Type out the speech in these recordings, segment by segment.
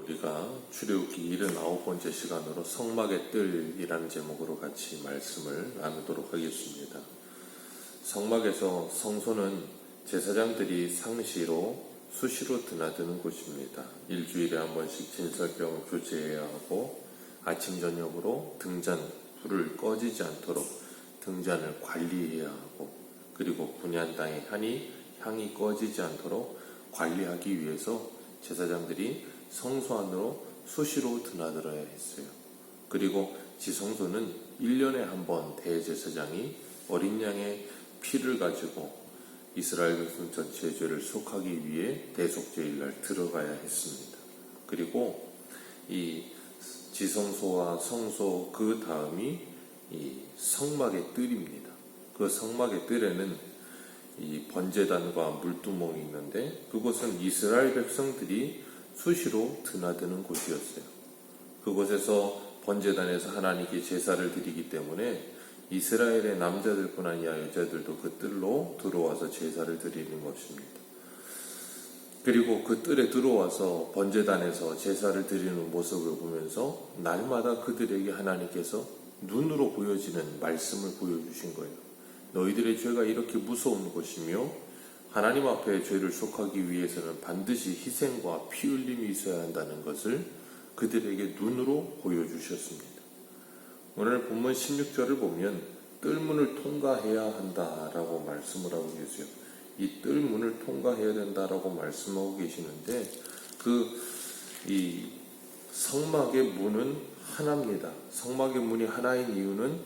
우리가 출애굽기 79번째 시간으로 성막의 뜰이라는 제목으로 같이 말씀을 나누도록 하겠습니다. 성막에서 성소는 제사장들이 상시로 수시로 드나드는 곳입니다. 일주일에 한 번씩 진설병을 교체해야 하고 아침 저녁으로 등잔 불을 꺼지지 않도록 등잔을 관리해야 하고, 그리고 분향당의 향이 꺼지지 않도록 관리하기 위해서 제사장들이 성소 안으로 수시로 드나들어야 했어요. 그리고 지성소는 1년에 한 번 대제사장이 어린 양의 피를 가지고 이스라엘 백성 전체의 죄를 속하기 위해 대속죄일날 들어가야 했습니다. 그리고 이 지성소와 성소 그 다음이 이 성막의 뜰입니다. 그 성막의 뜰에는 이 번제단과 물두멍이 있는데, 그곳은 이스라엘 백성들이 수시로 드나드는 곳이었어요. 그곳에서 번제단에서 하나님께 제사를 드리기 때문에 이스라엘의 남자들뿐 아니라 여자들도 그 뜰로 들어와서 제사를 드리는 것입니다. 그리고 그 뜰에 들어와서 번제단에서 제사를 드리는 모습을 보면서 날마다 그들에게 하나님께서 눈으로 보여지는 말씀을 보여주신 거예요. 너희들의 죄가 이렇게 무서운 것이며 하나님 앞에 죄를 속하기 위해서는 반드시 희생과 피 흘림이 있어야 한다는 것을 그들에게 눈으로 보여주셨습니다. 오늘 본문 16절을 보면 뜰문을 통과해야 한다라고 말씀을 하고 계세요. 이 뜰문을 통과해야 된다라고 말씀하고 계시는데, 이 성막의 문은 하나입니다. 성막의 문이 하나인 이유는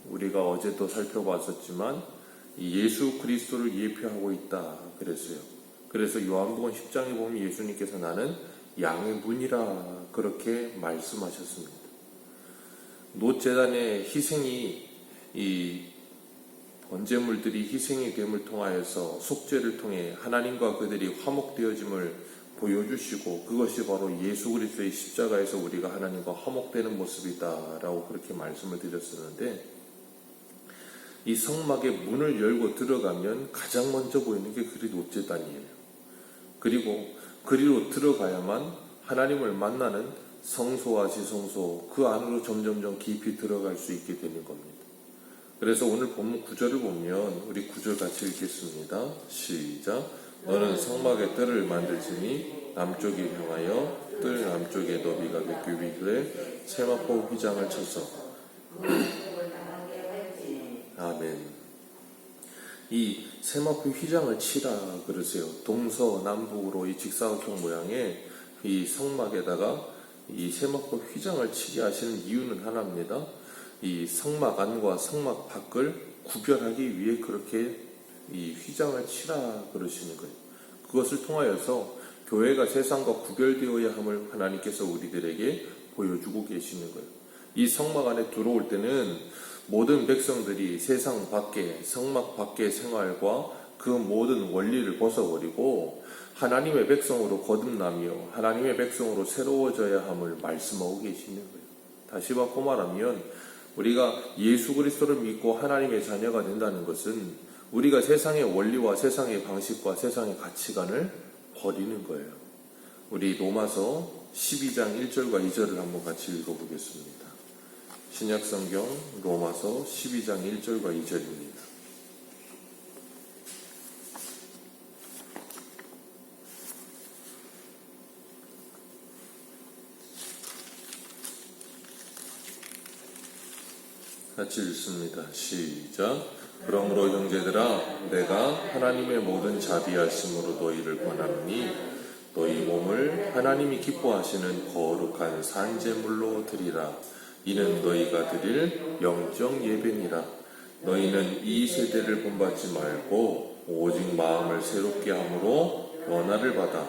우리가 어제도 살펴봤었지만 예수 그리스도를 예표하고 있다 그랬어요. 그래서 요한복음 10장에 보면 예수님께서 나는 양의 문이라 그렇게 말씀하셨습니다. 놋제단의 희생이, 이 번제물들이 희생이 됨을 통하여서 속죄를 통해 하나님과 그들이 화목되어짐을 보여주시고, 그것이 바로 예수 그리스도의 십자가에서 우리가 하나님과 화목되는 모습이다라고 그렇게 말씀을 드렸었는데, 이 성막의 문을 열고 들어가면 가장 먼저 보이는 게 그리 놋제단이에요. 그리고 그리로 들어가야만 하나님을 만나는 성소와 지성소 그 안으로 점점점 깊이 들어갈 수 있게 되는 겁니다. 그래서 오늘 본문 9절을 보면 우리 9절 같이 읽겠습니다. 시작. 너는 성막의 뜰을 만들지니 남쪽이 향하여 뜰 남쪽에 너비가 100규빗에 세마포 휘장을 쳐서 아멘. 이 세마포 휘장을 치라 그러세요. 동서남북으로 이 직사각형 모양의 이 성막에다가 이 세마포 휘장을 치게 하시는 이유는 하나입니다. 이 성막 안과 성막 밖을 구별하기 위해 그렇게 이 휘장을 치라 그러시는 거예요. 그것을 통하여서 교회가 세상과 구별되어야 함을 하나님께서 우리들에게 보여주고 계시는 거예요. 이 성막 안에 들어올 때는 모든 백성들이 세상 밖에, 성막 밖의 생활과 그 모든 원리를 벗어버리고 하나님의 백성으로 거듭나며 하나님의 백성으로 새로워져야 함을 말씀하고 계시는 거예요. 다시 바꿔 말하면 우리가 예수 그리스도를 믿고 하나님의 자녀가 된다는 것은 우리가 세상의 원리와 세상의 방식과 세상의 가치관을 버리는 거예요. 우리 로마서 12장 1절과 2절을 한번 같이 읽어보겠습니다. 신약성경 로마서 12장 1절과 2절입니다. 같이 읽습니다. 시작. 그러므로 형제들아, 내가 하나님의 모든 자비하심으로 너희를 권하노니 너희 몸을 하나님이 기뻐하시는 거룩한 산제물로 드리라. 이는 너희가 드릴 영적 예배니라. 너희는 이 세대를 본받지 말고 오직 마음을 새롭게 함으로 변화를 받아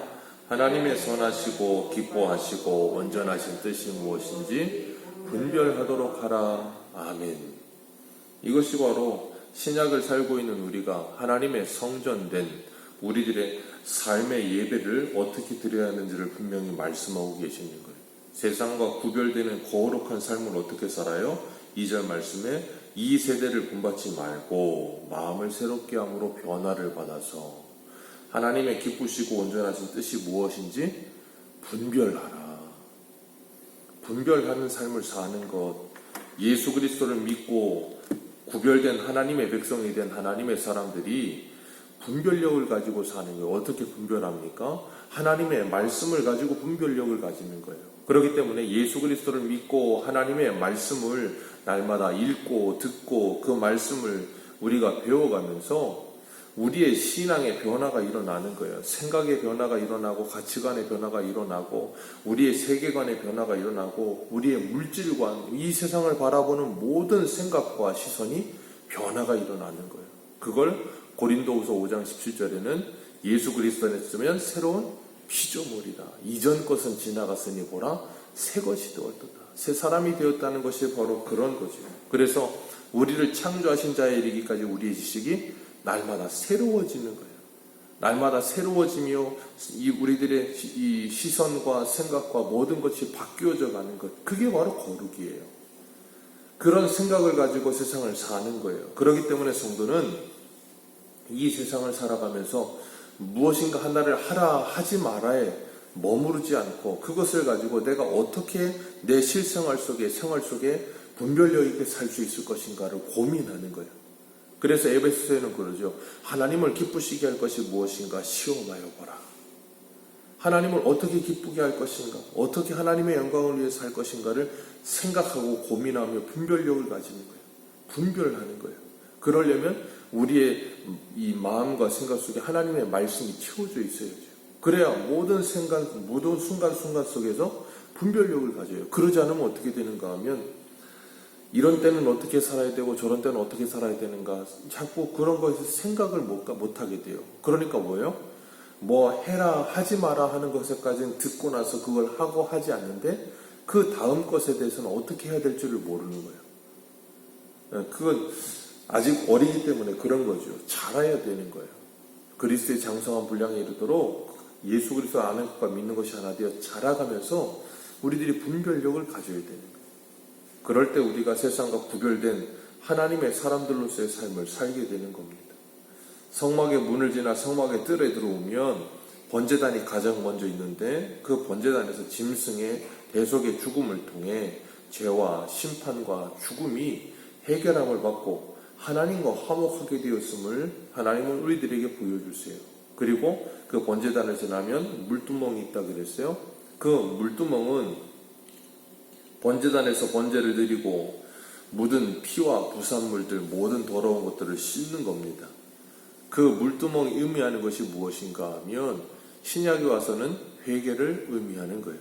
하나님의 선하시고 기뻐하시고 온전하신 뜻이 무엇인지 분별하도록 하라. 아멘. 이것이 바로 신약을 살고 있는 우리가 하나님의 성전된 우리들의 삶의 예배를 어떻게 드려야 하는지를 분명히 말씀하고 계시는 거예요. 세상과 구별되는 거룩한 삶을 어떻게 살아요? 2절 말씀에 이 세대를 본받지 말고 마음을 새롭게 함으로 변화를 받아서 하나님의 기쁘시고 온전하신 뜻이 무엇인지 분별하라. 분별하는 삶을 사는 것. 예수 그리스도를 믿고 구별된 하나님의 백성이 된 하나님의 사람들이 분별력을 가지고 사는 거예요. 어떻게 분별합니까? 하나님의 말씀을 가지고 분별력을 가지는 거예요. 그렇기 때문에 예수 그리스도를 믿고 하나님의 말씀을 날마다 읽고 듣고 그 말씀을 우리가 배워가면서 우리의 신앙의 변화가 일어나는 거예요. 생각의 변화가 일어나고 가치관의 변화가 일어나고 우리의 세계관의 변화가 일어나고 우리의 물질관, 이 세상을 바라보는 모든 생각과 시선이 변화가 일어나는 거예요. 그걸 고린도후서 5장 17절에는 예수 그리스도 안에 있으면 새로운 피조물이다. 이전 것은 지나갔으니 보라 새 것이 되었도다. 새 사람이 되었다는 것이 바로 그런 거죠. 그래서 우리를 창조하신 자에 이르기까지 우리의 지식이 날마다 새로워지는 거예요. 날마다 새로워지며 우리들의 이 시선과 생각과 모든 것이 바뀌어져 가는 것. 그게 바로 거룩이에요. 그런 생각을 가지고 세상을 사는 거예요. 그렇기 때문에 성도는 이 세상을 살아가면서 무엇인가 하나를 하라 하지 말아에 머무르지 않고 그것을 가지고 내가 어떻게 내 실생활 속에 생활 속에 분별력 있게 살 수 있을 것인가를 고민하는 거예요. 그래서 에베소서에는 그러죠. 하나님을 기쁘시게 할 것이 무엇인가 시험하여 보라. 하나님을 어떻게 기쁘게 할 것인가, 어떻게 하나님의 영광을 위해 살 것인가를 생각하고 고민하며 분별력을 가지는 거예요. 분별하는 거예요. 그러려면 우리의 이 마음과 생각 속에 하나님의 말씀이 채워져 있어야죠. 그래야 모든 순간순간 속에서 분별력을 가져요. 그러지 않으면 어떻게 되는가 하면 이런 때는 어떻게 살아야 되고 저런 때는 어떻게 살아야 되는가 자꾸 그런 것에서 생각을 못하게 돼요. 그러니까 뭐예요? 뭐 해라 하지 마라 하는 것에까지는 듣고 나서 그걸 하고 하지 않는데 그 다음 것에 대해서는 어떻게 해야 될지를 모르는 거예요. 그건 아직 어리기 때문에 그런 거죠. 잘해야 되는 거예요. 그리스도의 장성한 분량에 이르도록 예수 그리스도 아는 것과 믿는 것이 하나 되어 자라가면서 우리들이 분별력을 가져야 되는 거예요. 그럴 때 우리가 세상과 구별된 하나님의 사람들로서의 삶을 살게 되는 겁니다. 성막의 문을 지나 성막의 뜰에 들어오면 번제단이 가장 먼저 있는데 그 번제단에서 짐승의 대속의 죽음을 통해 죄와 심판과 죽음이 해결함을 받고 하나님과 화목하게 되었음을 하나님은 우리들에게 보여주세요. 그리고 그 번제단을 지나면 물두멍이 있다 그랬어요. 그 물두멍은 번제단에서 번제를 드리고 묻은 피와 부산물들 모든 더러운 것들을 씻는 겁니다. 그 물두멍이 의미하는 것이 무엇인가 하면 신약에 와서는 회개를 의미하는 거예요.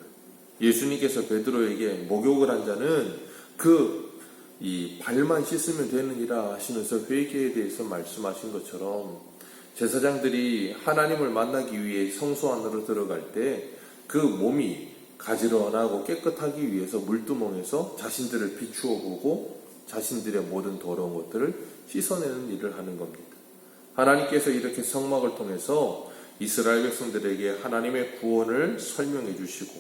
예수님께서 베드로에게 목욕을 한 자는 이 발만 씻으면 되느니라 하시면서 회개에 대해서 말씀하신 것처럼 제사장들이 하나님을 만나기 위해 성소 안으로 들어갈 때 그 몸이 가지런하고 깨끗하기 위해서 물두멍에서 자신들을 비추어 보고 자신들의 모든 더러운 것들을 씻어내는 일을 하는 겁니다. 하나님께서 이렇게 성막을 통해서 이스라엘 백성들에게 하나님의 구원을 설명해 주시고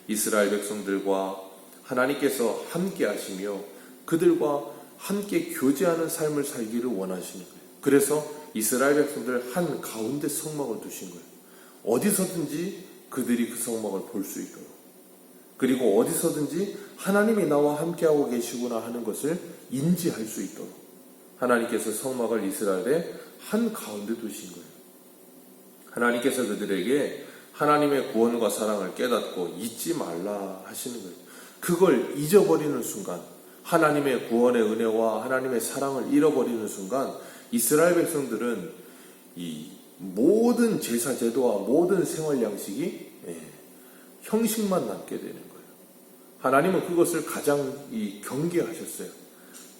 이스라엘 백성들과 하나님께서 함께 하시며 그들과 함께 교제하는 삶을 살기를 원하시는 거예요. 그래서 이스라엘 백성들 한 가운데 성막을 두신 거예요. 어디서든지 그들이 그 성막을 볼 수 있도록 그리고 어디서든지 하나님이 나와 함께하고 계시구나 하는 것을 인지할 수 있도록 하나님께서 성막을 이스라엘의 한 가운데 두신 거예요. 하나님께서 그들에게 하나님의 구원과 사랑을 깨닫고 잊지 말라 하시는 거예요. 그걸 잊어버리는 순간 하나님의 구원의 은혜와 하나님의 사랑을 잃어버리는 순간 이스라엘 백성들은 이 모든 제사 제도와 모든 생활 양식이 형식만 남게 되는 거예요. 하나님은 그것을 가장 경계하셨어요.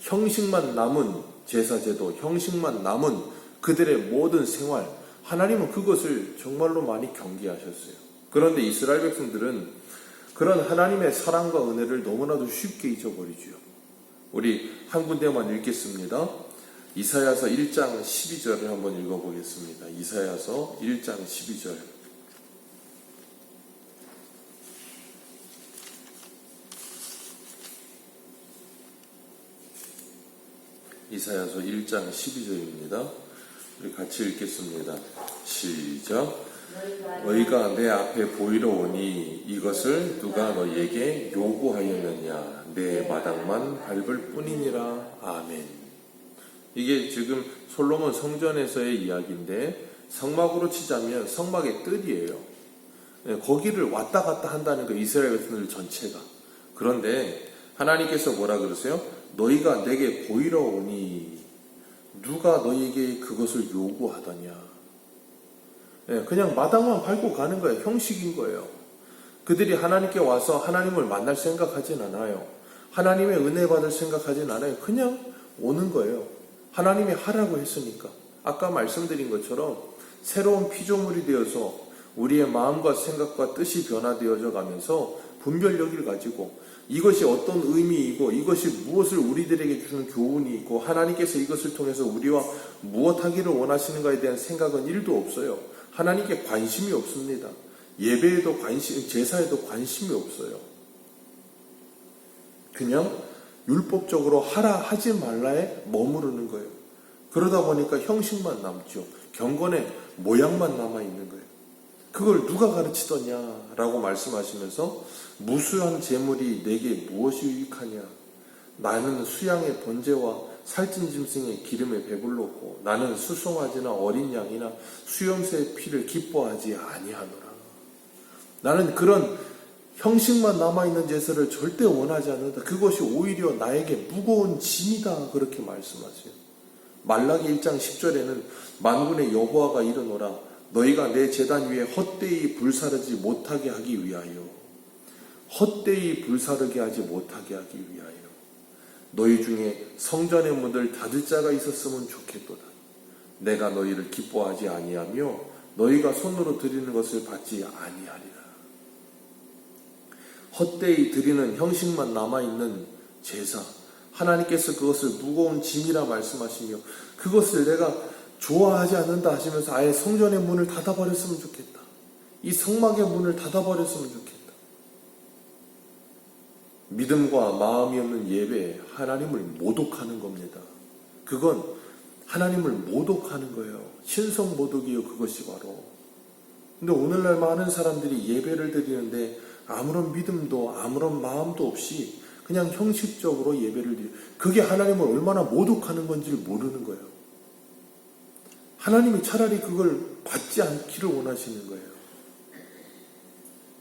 형식만 남은 제사 제도, 형식만 남은 그들의 모든 생활, 하나님은 그것을 정말로 많이 경계하셨어요. 그런데 이스라엘 백성들은 그런 하나님의 사랑과 은혜를 너무나도 쉽게 잊어버리죠. 우리 한 군데만 읽겠습니다. 이사야서 1장 12절을 한번 읽어보겠습니다. 이사야서 1장 12절. 이사야서 1장 12절입니다. 우리 같이 읽겠습니다. 시작. 너희가 내 앞에 보이러 오니 이것을 누가 너희에게 요구하였느냐. 내 마당만 밟을 뿐이니라. 아멘. 이게 지금 솔로몬 성전에서의 이야기인데 성막으로 치자면 성막의 뜰이에요. 거기를 왔다 갔다 한다는 거, 이스라엘 백성들 전체가. 그런데 하나님께서 뭐라 그러세요? 너희가 내게 보이러 오니 누가 너희에게 그것을 요구하더냐. 그냥 마당만 밟고 가는 거예요. 형식인 거예요. 그들이 하나님께 와서 하나님을 만날 생각하진 않아요. 하나님의 은혜 받을 생각하진 않아요. 그냥 오는 거예요. 하나님이 하라고 했으니까. 아까 말씀드린 것처럼 새로운 피조물이 되어서 우리의 마음과 생각과 뜻이 변화되어져 가면서 분별력을 가지고 이것이 어떤 의미이고 이것이 무엇을 우리들에게 주는 교훈이 있고 하나님께서 이것을 통해서 우리와 무엇하기를 원하시는가에 대한 생각은 1도 없어요. 하나님께 관심이 없습니다. 예배에도 제사에도 관심이 없어요. 그냥 율법적으로 하라 하지 말라에 머무르는 거예요. 그러다 보니까 형식만 남죠. 경건의 모양만 남아있는 거예요. 그걸 누가 가르치더냐라고 말씀하시면서 무수한 재물이 내게 무엇이 유익하냐. 나는 수양의 번제와 살찐 짐승의 기름에 배불렀고 나는 수송아지나 어린 양이나 수염새의 피를 기뻐하지 아니하노라. 나는 그런 형식만 남아있는 제사를 절대 원하지 않는다. 그것이 오히려 나에게 무거운 짐이다. 그렇게 말씀하세요. 말라기 1장 10절에는 만군의 여호와가 이르노라. 너희가 내 제단 위에 헛되이 불사르지 못하게 하기 위하여 헛되이 불사르게 하지 못하게 하기 위하여 너희 중에 성전에 묻을 닫을 자가 있었으면 좋겠도다. 내가 너희를 기뻐하지 아니하며 너희가 손으로 드리는 것을 받지 아니하리라. 헛되이 드리는 형식만 남아있는 제사, 하나님께서 그것을 무거운 짐이라 말씀하시며 그것을 내가 좋아하지 않는다 하시면서 아예 성전의 문을 닫아버렸으면 좋겠다. 이 성막의 문을 닫아버렸으면 좋겠다. 믿음과 마음이 없는 예배에 하나님을 모독하는 겁니다. 그건 하나님을 모독하는 거예요. 신성 모독이요. 그것이 바로. 근데 오늘날 많은 사람들이 예배를 드리는데 아무런 믿음도 아무런 마음도 없이 그냥 형식적으로 예배를 드려요. 그게 하나님을 얼마나 모독하는 건지를 모르는 거예요. 하나님이 차라리 그걸 받지 않기를 원하시는 거예요.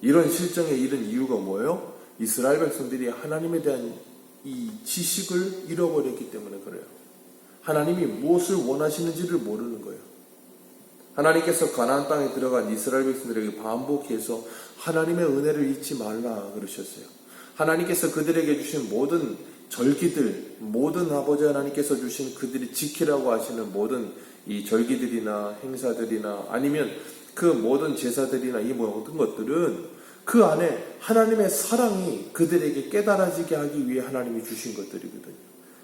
이런 실정에 이른 이유가 뭐예요? 이스라엘 백성들이 하나님에 대한 이 지식을 잃어버렸기 때문에 그래요. 하나님이 무엇을 원하시는지를 모르는 거예요. 하나님께서 가나안 땅에 들어간 이스라엘 백성들에게 반복해서 하나님의 은혜를 잊지 말라 그러셨어요. 하나님께서 그들에게 주신 모든 절기들, 모든 아버지 하나님께서 주신 그들이 지키라고 하시는 모든 이 절기들이나 행사들이나 아니면 그 모든 제사들이나 이 모든 것들은 그 안에 하나님의 사랑이 그들에게 깨달아지게 하기 위해 하나님이 주신 것들이거든요.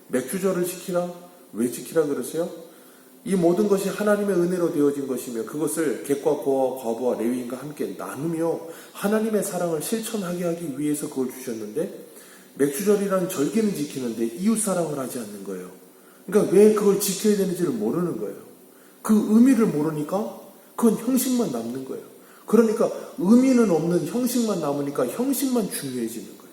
맥주절을 지키라? 왜 지키라 그러세요? 이 모든 것이 하나님의 은혜로 되어진 것이며 그것을 객과 고와 과부와 레위인과 함께 나누며 하나님의 사랑을 실천하게 하기 위해서 그걸 주셨는데 맥주절이라는 절기는 지키는데 이웃사랑을 하지 않는 거예요. 그러니까 왜 그걸 지켜야 되는지를 모르는 거예요. 그 의미를 모르니까 그건 형식만 남는 거예요. 그러니까 의미는 없는 형식만 남으니까 형식만 중요해지는 거예요.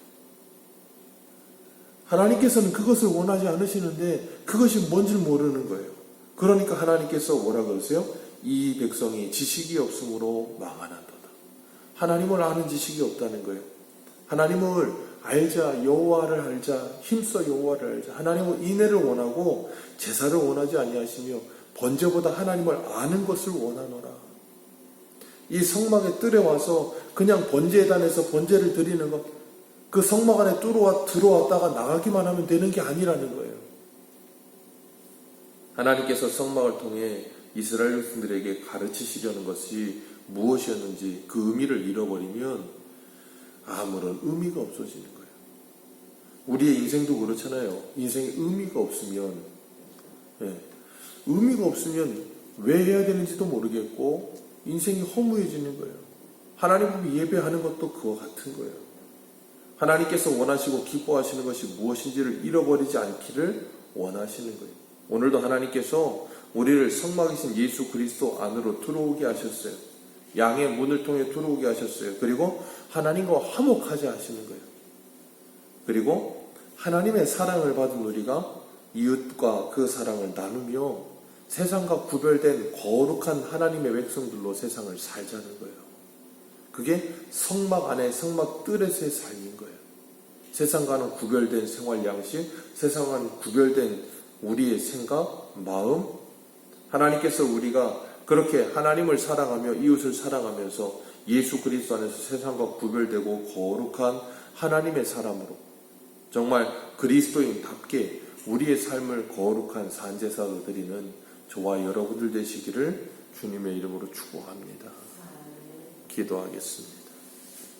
하나님께서는 그것을 원하지 않으시는데 그것이 뭔지를 모르는 거예요. 그러니까 하나님께서 뭐라 그러세요? 이 백성이 지식이 없으므로 망하나도다. 하나님을 아는 지식이 없다는 거예요. 하나님을 알자, 여호와를 알자, 힘써 여호와를 알자. 하나님은 인애를 원하고 제사를 원하지 아니하시며 번제보다 하나님을 아는 것을 원하노라. 이 성막의 뜰에 와서 그냥 번제단에서 번제를 드리는 것, 그 성막 안에 들어왔다가 나가기만 하면 되는 게 아니라는 거예요. 하나님께서 성막을 통해 이스라엘 백성들에게 가르치시려는 것이 무엇이었는지 그 의미를 잃어버리면 아무런 의미가 없어지는 거예요. 우리의 인생도 그렇잖아요. 인생에 의미가 없으면 의미가 없으면 왜 해야 되는지도 모르겠고 인생이 허무해지는 거예요. 하나님 앞에 예배하는 것도 그와 같은 거예요. 하나님께서 원하시고 기뻐하시는 것이 무엇인지를 잃어버리지 않기를 원하시는 거예요. 오늘도 하나님께서 우리를 성막이신 예수 그리스도 안으로 들어오게 하셨어요. 양의 문을 통해 들어오게 하셨어요. 그리고 하나님과 화목하게 하시는 거예요. 그리고 하나님의 사랑을 받은 우리가 이웃과 그 사랑을 나누며 세상과 구별된 거룩한 하나님의 백성들로 세상을 살자는 거예요. 그게 성막 안에 성막 뜰에서의 삶인 거예요. 세상과는 구별된 생활 양식, 세상과는 구별된 우리의 생각, 마음. 하나님께서 우리가 그렇게 하나님을 사랑하며 이웃을 사랑하면서 예수 그리스도 안에서 세상과 구별되고 거룩한 하나님의 사람으로 정말 그리스도인답게 우리의 삶을 거룩한 산제사로 드리는 저와 여러분들 되시기를 주님의 이름으로 축복합니다. 기도하겠습니다.